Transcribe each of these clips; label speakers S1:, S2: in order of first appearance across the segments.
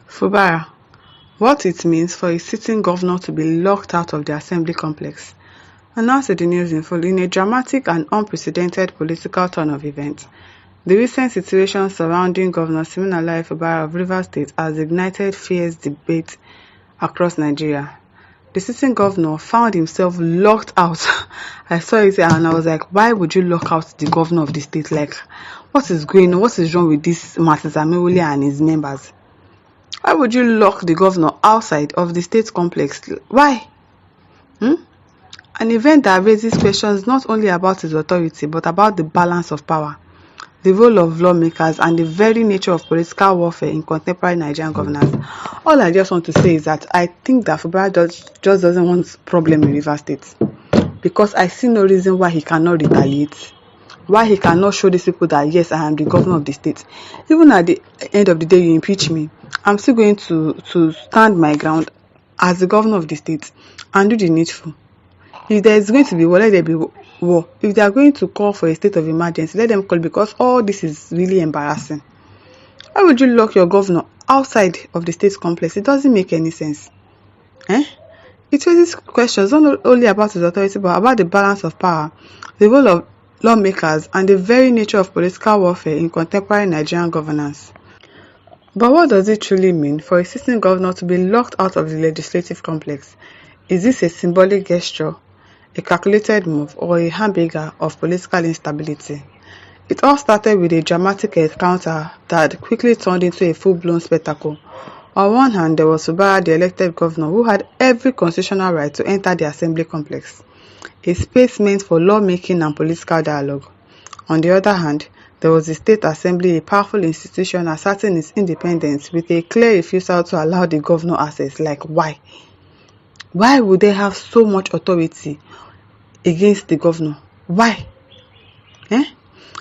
S1: Fubara, what it means for a sitting governor to be locked out of the assembly complex. Announced in the news in full in a dramatic and unprecedented political turn of events. The recent situation surrounding Governor Siminalayi Fubara of Rivers State has ignited fierce debate across Nigeria. The sitting governor found himself locked out. I saw it and I was like, why would you lock out the governor of the state? Like, what is going on? What is wrong with this Martins Amewule and his members? Why would you lock the governor outside of the state complex? Why? An event that raises questions not only about his authority but about the balance of power, the role of lawmakers, and the very nature of political warfare in contemporary Nigerian governance. All I just want to say is that I think that Fubara just doesn't want problem in Rivers State, because I see no reason why he cannot retaliate, why he cannot show these people that yes, I am the governor of the state. Even at the end of the day, you impeach me, I'm still going to stand my ground as the governor of the state and do the needful. If there is going to be war, let there be war. If they are going to call for a state of emergency, let them call, because all this is really embarrassing. Why would you lock your governor outside of the state complex? It doesn't make any sense. It raises questions not only about his authority but about the balance of power, the role of lawmakers, and the very nature of political warfare in contemporary Nigerian governance. But what does it truly mean for a sitting governor to be locked out of the legislative complex? Is this a symbolic gesture, a calculated move, or a hamburger of political instability? It all started with a dramatic encounter that quickly turned into a full-blown spectacle. On one hand, there was Fubara, the elected governor, who had every constitutional right to enter the assembly complex, a space meant for lawmaking and political dialogue. On the other hand, there was the State Assembly, a powerful institution asserting its independence with a clear refusal to allow the governor access. Like, why? Why would they have so much authority against the governor? Why?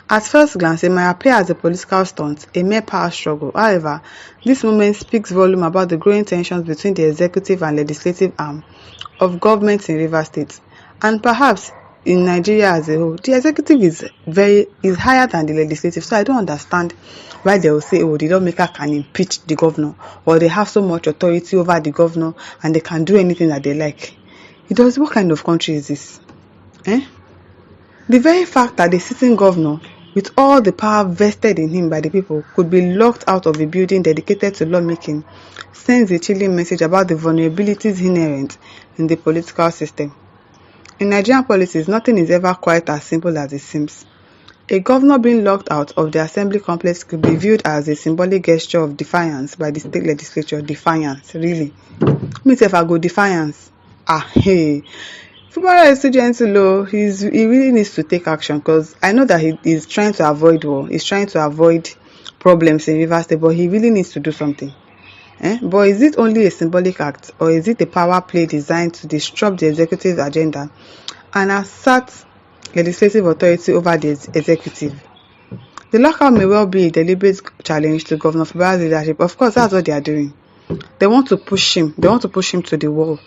S1: At first glance, it might appear as a political stunt, a mere power struggle. However, this moment speaks volume about the growing tensions between the executive and legislative arm of government in Rivers State, and perhaps in Nigeria as a whole. The executive is higher than the legislative, so I don't understand why they will say, oh, the lawmaker can impeach the governor, or they have so much authority over the governor and they can do anything that they like. What kind of country is this? The very fact that the sitting governor, with all the power vested in him by the people, could be locked out of a building dedicated to lawmaking sends a chilling message about the vulnerabilities inherent in the political system. In Nigerian politics, nothing is ever quite as simple as it seems. A governor being locked out of the assembly complex could be viewed as a symbolic gesture of defiance by the state legislature. Defiance, really? Me if I go defiance. Hey. Fubara is too gentle. He really needs to take action, because I know that he is trying to avoid war. He's trying to avoid problems in Rivers State, but he really needs to do something. But is it only a symbolic act, or is it a power play designed to disrupt the executive agenda and assert legislative authority over the executive? The lockout may well be a deliberate challenge to Governor Fubara's leadership. Of course, that's what they are doing. They want to push him. They want to push him to the wall.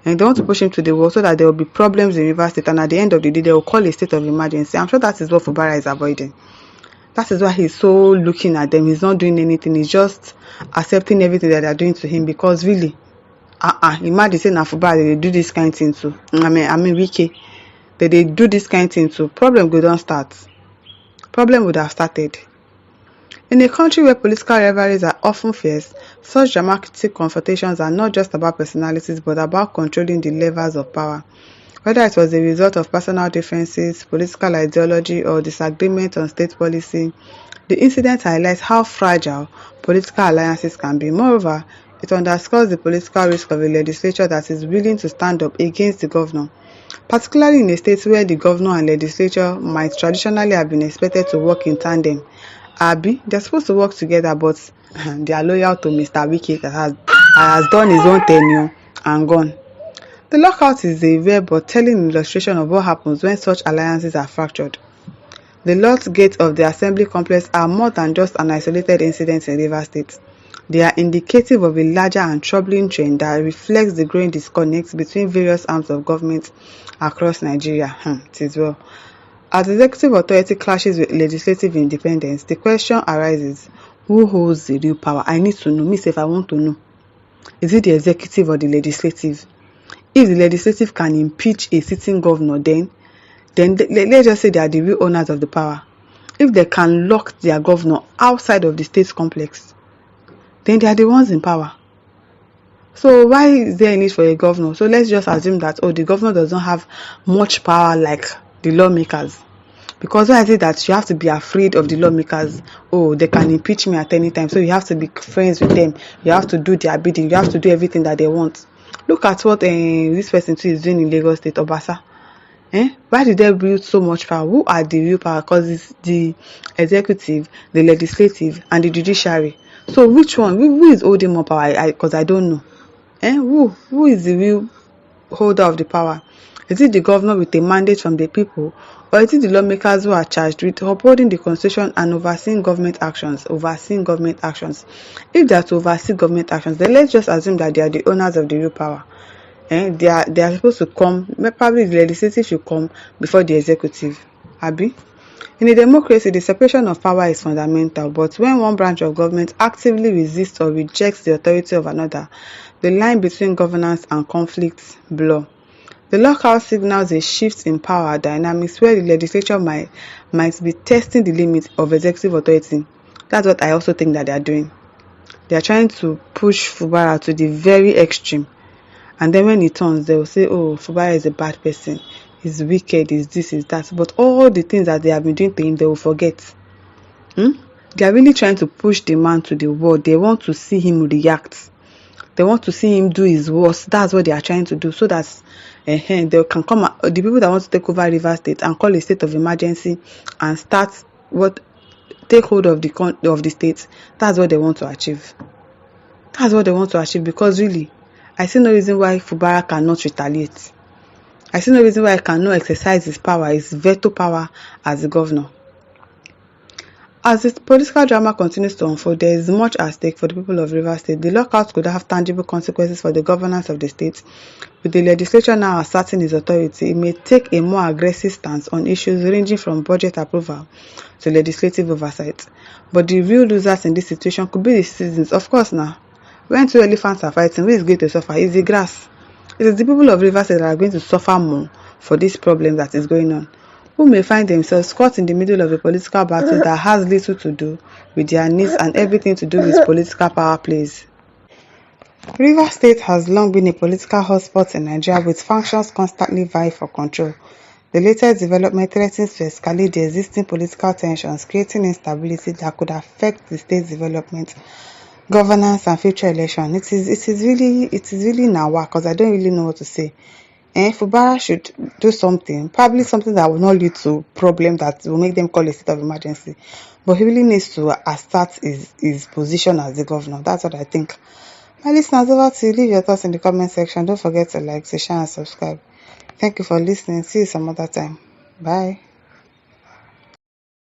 S1: And they want to push him to the wall so that there will be problems in Rivers State, and at the end of the day, they will call a state of emergency. I'm sure that is what Fubara is avoiding. That is why he's so looking at them. He's not doing anything. He's just accepting everything that they are doing to him, because really, imagine saying that Fubara, they do this kind of thing too. I mean, Wike, they do this kind of thing too. Problem would not start. Problem would have started. In a country where political rivalries are often fierce, such dramatic confrontations are not just about personalities but about controlling the levers of power. Whether it was a result of personal differences, political ideology, or disagreement on state policy, the incident highlights how fragile political alliances can be. Moreover, it underscores the political risk of a legislature that is willing to stand up against the governor, particularly in a state where the governor and legislature might traditionally have been expected to work in tandem. They're supposed to work together, but they are loyal to Mr. Wike that has done his own tenure and gone. The lockout is a rare but telling illustration of what happens when such alliances are fractured. The locked gates of the assembly complex are more than just an isolated incident in Rivers State. They are indicative of a larger and troubling trend that reflects the growing disconnect between various arms of government across Nigeria. It is well. As executive authority clashes with legislative independence, the question arises, who holds the real power? I need to know. Me sef, I want to know. Is it the executive or the legislative? If the legislative can impeach a sitting governor, then let's just say they are the real owners of the power. If they can lock their governor outside of the state complex, then they are the ones in power. So why is there a need for a governor? So let's just assume that, the governor does not have much power like the lawmakers. Because why is it that you have to be afraid of the lawmakers? They can impeach me at any time. So you have to be friends with them. You have to do their bidding. You have to do everything that they want. Look at what this person too is doing in Lagos State, Obasa. Why did they build so much power? Who are the real power? Because it's the executive, the legislative, and the judiciary. So which one? Who is holding more power? Because I don't know. Who is the real holder of the power? Is it the governor with a mandate from the people, or is it the lawmakers who are charged with upholding the constitution and overseeing government actions? If they are to oversee government actions, then let's just assume that they are the owners of the real power. They are supposed to come. Probably the legislative should come before the executive. Abi? In a democracy, the separation of power is fundamental, but when one branch of government actively resists or rejects the authority of another, the line between governance and conflict blur. The lockout signals a shift in power dynamics where the legislature might be testing the limits of executive authority. That's what I also think that they are doing. They are trying to push Fubara to the very extreme. And then when it turns, they will say, Fubara is a bad person. He's wicked, is this, is that. But all the things that they have been doing to him, they will forget. They are really trying to push the man to the wall. They want to see him react. They want to see him do his worst. That's what they are trying to do. So that they can come, the people that want to take over Rivers State and call a state of emergency and take hold of the state. That's what they want to achieve. That's what they want to achieve, because really, I see no reason why Fubara cannot retaliate. I see no reason why he cannot exercise his power, his veto power as the governor. As the political drama continues to unfold, there is much at stake for the people of Rivers State. The lockout could have tangible consequences for the governance of the state. With the legislature now asserting its authority, it may take a more aggressive stance on issues ranging from budget approval to legislative oversight. But the real losers in this situation could be the citizens. Of course now, when two elephants are fighting, who is going to suffer? It's the grass. It is the people of Rivers State that are going to suffer more for this problem that is going on, who may find themselves caught in the middle of a political battle that has little to do with their needs and everything to do with political power plays. Rivers State has long been a political hotspot in Nigeria, with factions constantly vying for control. The latest development threatens to escalate the existing political tensions, creating instability that could affect the state's development, governance, and future election. It is really nawa, because I don't really know what to say. Fubara should do something, probably something that will not lead to problem that will make them call a state of emergency. But he really needs to assert his position as the governor. That's what I think. My listeners, over to you. Leave your thoughts in the comment section. Don't forget to like, share, and subscribe. Thank you for listening. See you some other time. Bye.